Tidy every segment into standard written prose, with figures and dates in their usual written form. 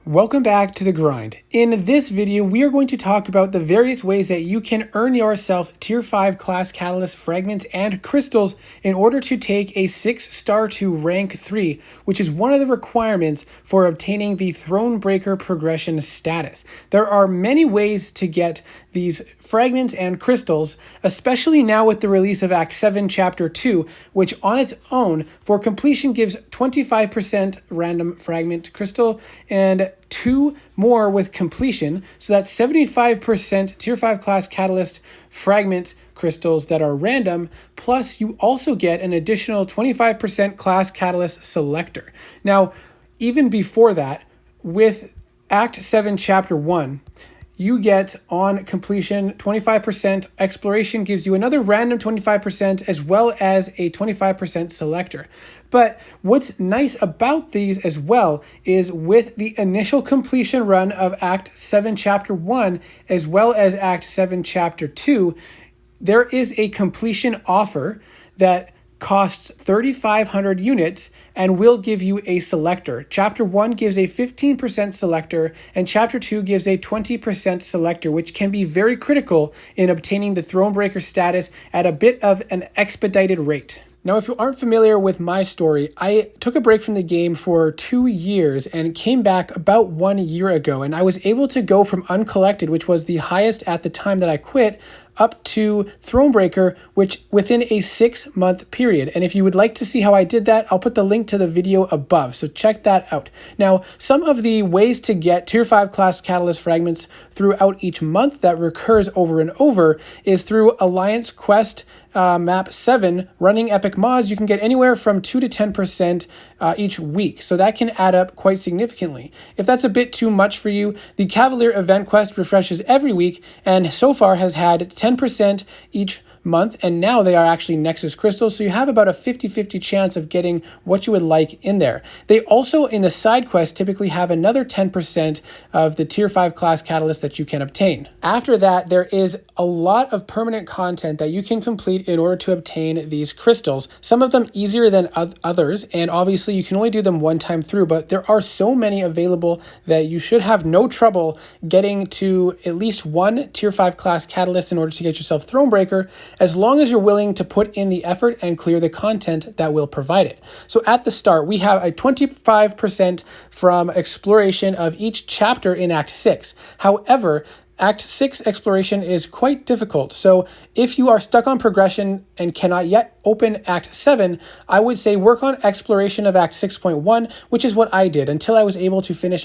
Welcome back to The Grind. In this video, we are going to talk about the various ways that you can earn yourself Tier 5 class catalyst fragments and crystals in order to take a 6-star to rank 3, which is one of the requirements for obtaining the Thronebreaker progression status. There are many ways to get these fragments and crystals, especially now with the release of Act 7 Chapter 2, which on its own, for completion, gives 25% random fragment crystal and 2 more with completion. So that's 75% Tier 5 class catalyst fragment crystals that are random, plus you also get an additional 25% class catalyst selector. Now, even before that, with Act 7 Chapter 1, you get on completion 25%. Exploration gives you another random 25% as well as a 25% selector. But what's nice about these as well is with the initial completion run of Act 7 Chapter 1 as well as Act 7 Chapter 2, there is a completion offer that costs 3,500 units and will give you a selector. Chapter 1 gives a 15% selector and Chapter 2 gives a 20% selector, which can be very critical in obtaining the Thronebreaker status at a bit of an expedited rate. Now, if you aren't familiar with my story, I took a break from the game for 2 years and came back about 1 year ago, and I was able to go from uncollected, which was the highest at the time that I quit, up to Thronebreaker, which within a 6-month period. And if you would like to see how I did that, I'll put the link to the video above, so check that out. Now, some of the ways to get Tier 5 class catalyst fragments throughout each month that recurs over and over is through Alliance Quest Map 7, running epic mods. You can get anywhere from 2 to 10% each week, so that can add up quite significantly. If that's a bit too much for you, the Cavalier event quest refreshes every week and so far has had 10% each month, and now they are actually Nexus crystals, so you have about a 50-50 chance of getting what you would like in there. They also, in the side quest, typically have another 10% of the Tier 5 class catalyst that you can obtain. After that, there is a lot of permanent content that you can complete in order to obtain these crystals. Some of them easier than others, and obviously you can only do them one time through, but there are so many available that you should have no trouble getting to at least one Tier 5 class catalyst in order to get yourself Thronebreaker, as long as you're willing to put in the effort and clear the content that will provide it. So at the start, we have a 25% from exploration of each chapter in Act 6. However, Act 6 exploration is quite difficult, so if you are stuck on progression and cannot yet open Act 7, I would say work on exploration of Act 6.1, which is what I did until I was able to finish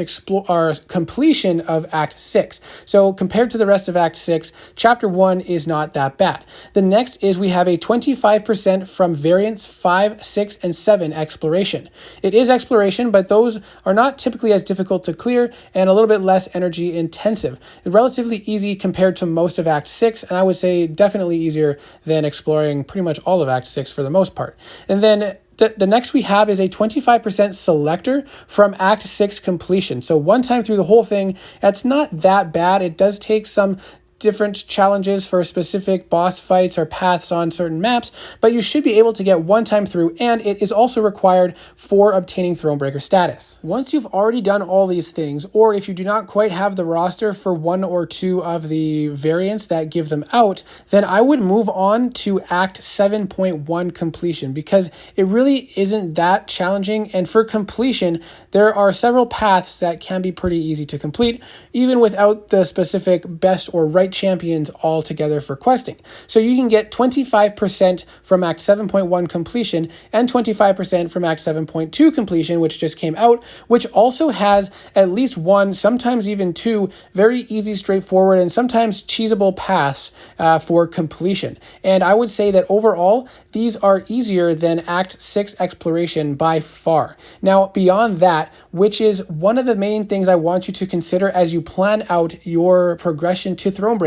completion of Act 6. So compared to the rest of Act 6, Chapter 1 is not that bad. The next is we have a 25% from variants 5, 6, and 7 exploration. It is exploration, but those are not typically as difficult to clear and a little bit less energy intensive. Relatively easy compared to most of Act 6, and I would say definitely easier than exploring pretty much all of Act 6 for the most part. And then the next we have is a 25% selector from Act 6 completion. So one time through the whole thing, that's not that bad. It does take some different challenges for specific boss fights or paths on certain maps, but you should be able to get one time through, and it is also required for obtaining Thronebreaker status. Once you've already done all these things, or if you do not quite have the roster for 1 or 2 of the variants that give them out, then I would move on to Act 7.1 completion, because it really isn't that challenging, and for completion, there are several paths that can be pretty easy to complete, even without the specific best or right champions all together for questing. So you can get 25% from Act 7.1 completion and 25% from Act 7.2 completion, which just came out, which also has at least 1, sometimes even 2, very easy, straightforward, and sometimes cheesable paths for completion. And I would say that overall, these are easier than Act 6 exploration by far. Now, beyond that, which is one of the main things I want you to consider as you plan out your progression to Thronebreaker,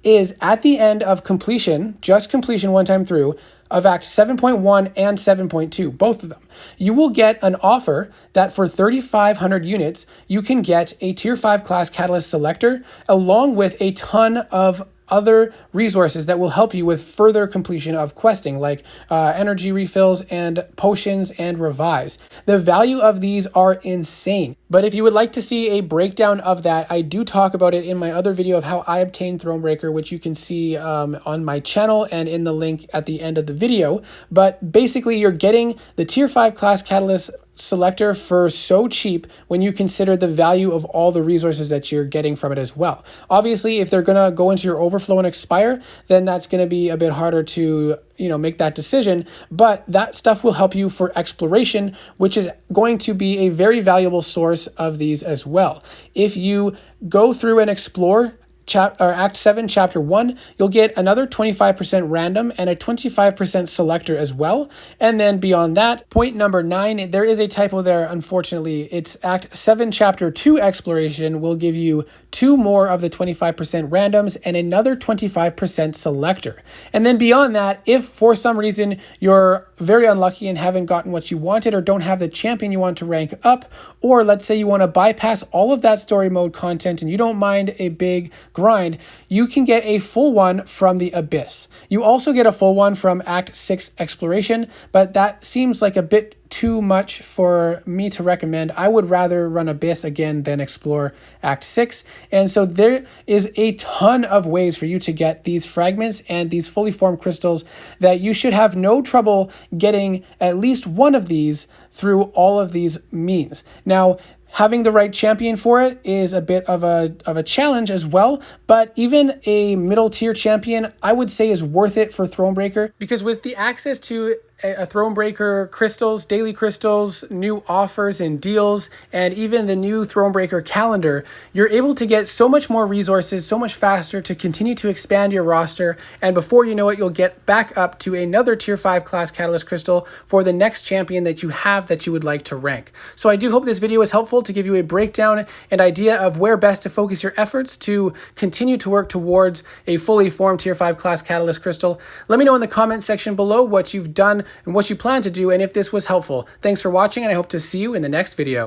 is at the end of completion, just completion one time through, of Act 7.1 and 7.2, both of them, you will get an offer that for 3,500 units, you can get a Tier 5 class Catalyst Selector, along with a ton of other resources that will help you with further completion of questing, like energy refills and potions and revives. The value of these are insane. But if you would like to see a breakdown of that, I do talk about it in my other video of how I obtained Thronebreaker, which you can see on my channel and in the link at the end of the video. But basically, you're getting the Tier 5 class Catalyst selector for so cheap when you consider the value of all the resources that you're getting from it as well. Obviously, if they're going to go into your overflow and expire, then that's going to be a bit harder to make that decision, but that stuff will help you for exploration, which is going to be a very valuable source of these as well. If you go through and explore Act 7, Chapter 1, you'll get another 25% random and a 25% selector as well. And then beyond that, point number 9, there is a typo there, unfortunately. It's Act 7, Chapter 2 exploration will give you 2 more of the 25% randoms and another 25% selector. And then beyond that, if for some reason you're very unlucky and haven't gotten what you wanted or don't have the champion you want to rank up, or let's say you want to bypass all of that story mode content and you don't mind a big grind, you can get a full one from the Abyss. You also get a full one from Act 6 Exploration, but that seems like a bit too much for me to recommend. I would rather run Abyss again than explore Act 6. And so there is a ton of ways for you to get these fragments and these fully formed crystals that you should have no trouble getting at least one of these through all of these means. Now, having the right champion for it is a bit of a challenge as well, but even a middle tier champion I would say is worth it for Thronebreaker, because with the access to a Thronebreaker crystals, daily crystals, new offers and deals, and even the new Thronebreaker calendar, you're able to get so much more resources so much faster to continue to expand your roster, and before you know it, you'll get back up to another tier 5 class catalyst crystal for the next champion that you have that you would like to rank. So I do hope this video was helpful to give you a breakdown and idea of where best to focus your efforts to continue to work towards a fully formed tier 5 class catalyst crystal. Let me know in the comment section below what you've done and what you plan to do, and if this was helpful. Thanks for watching, and I hope to see you in the next video.